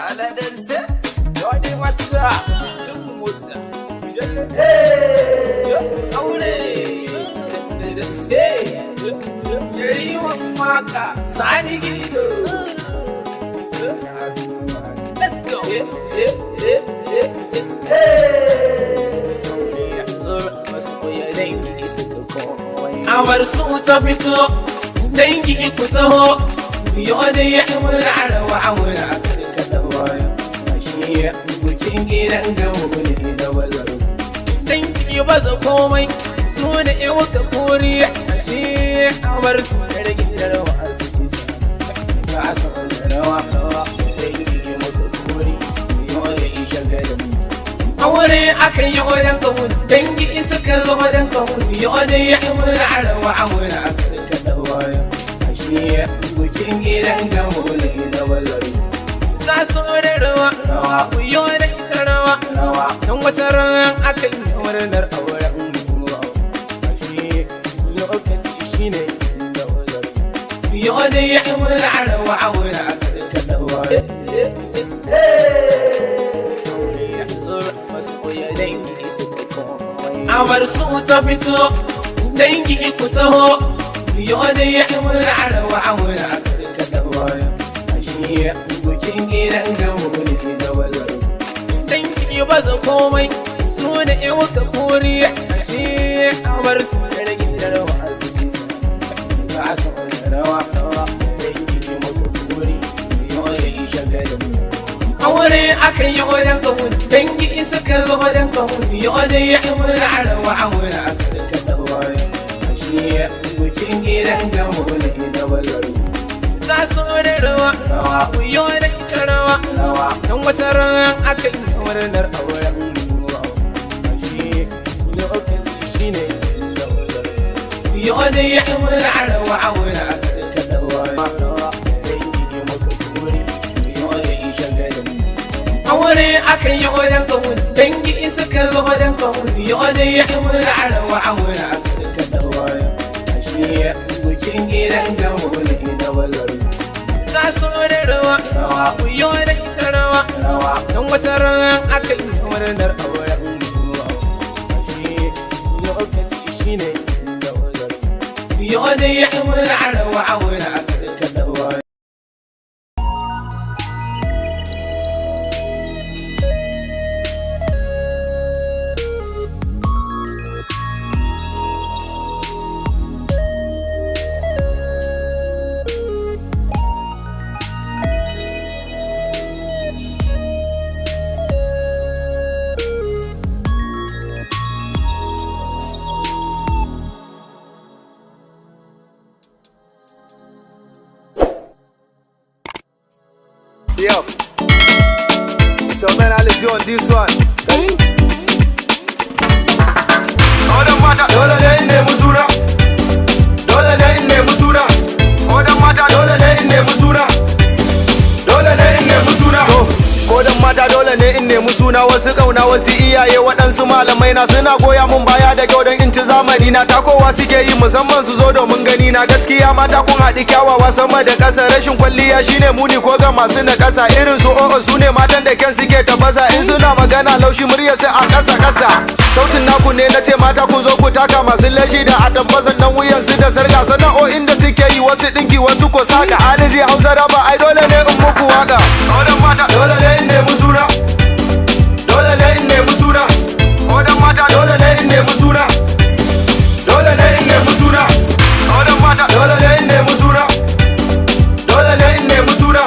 aladanse wani wata motsa aure da sai yari waka sani gido. Let's go. Awar su ta fito dangi ku taho yo da ya mura rawa awura ka dawo shi bukin gidan ga wuri da bazaro dangi baza komai su da ewa ka kori shi awar su da gidan rawa su sa sa rawa dangi mu ka kori yo da isha ga da aure akan yi odan kawun dangi suka zo odan kawun yo da ya mura rawa awura ka dawo shi bukin gidan gamu da bazaro za su da rawa ku yi da ita rawa don wata ran aka yi murnar auren shi lokaci shi ne da bazaro yi da ya murnar rawa aure aka dawa awar su ta fito dangi ku taho yo da ya murnar rawa aure aka dawa shi bukin gidan gamu da bazaro dangi baza komai su da ewa ka kori shi awar su da gidan rawa su za su rawa dangi mu ka kori yo da isha ga da mu aure akan yi odan kawun dangi suka zo odan kawun yo da ya murnar rawa aure aka dawa shi bukin gidan gamu da bazaro za su da rawa ku yi da ita rawa don wata ran aka yi murnar auren shi lokaci shi ne da bazaro yi da ya murnar rawa aure aka dawa dangi mu ka kori yo da isha ga da mu aure akan yi odan kawun dangi suka zo odan kawun yo da ya murnar rawa aure aka dawa shi bukin gidan gamu da bazaro za su da rawa ku yi da ita rawa don wata ran aka yi murnar auren shi lokaci shi ne da bazaro yi da ya murnar rawa aure aka dawa Yo, so man, I'll let you on this one. Odan mata dole ne in nemi suna, dole ne in nemi suna. Odan mata dole ne in nemi suna, dole ne in nemi suna. Odan mata dole ne in nemi suna. Wasu kauna wasu iyaye waɗansu malamai na suna goya mun baya da kyau don in ci zamani na. Takowa suke yi musamman su zo domin gani na. Gaskiya mata kun haɗi kyawawa sama da ƙasa. Rashin kwalliya shine muni ko ga masu na ƙasa. Irin su o'o su ne matan da kyan suke tafasa. In suna magana laushi murya sai a ƙasa. Sautin naku ne na ce mata ku zo ku taka. Masu lashi da atambasan nan wuyansu da sarga. Sana'o'in da suke yi wasu ɗinki wasu ko saka. Aliji Hausa raba ai dole ne in muku waka. Odan mata dole ne in nemi suna, dole ne in nemi suna. Odan mata dole ne in nemi suna, dole ne in nemi suna. Odan mata dole ne in nemi suna, dole ne in nemi suna.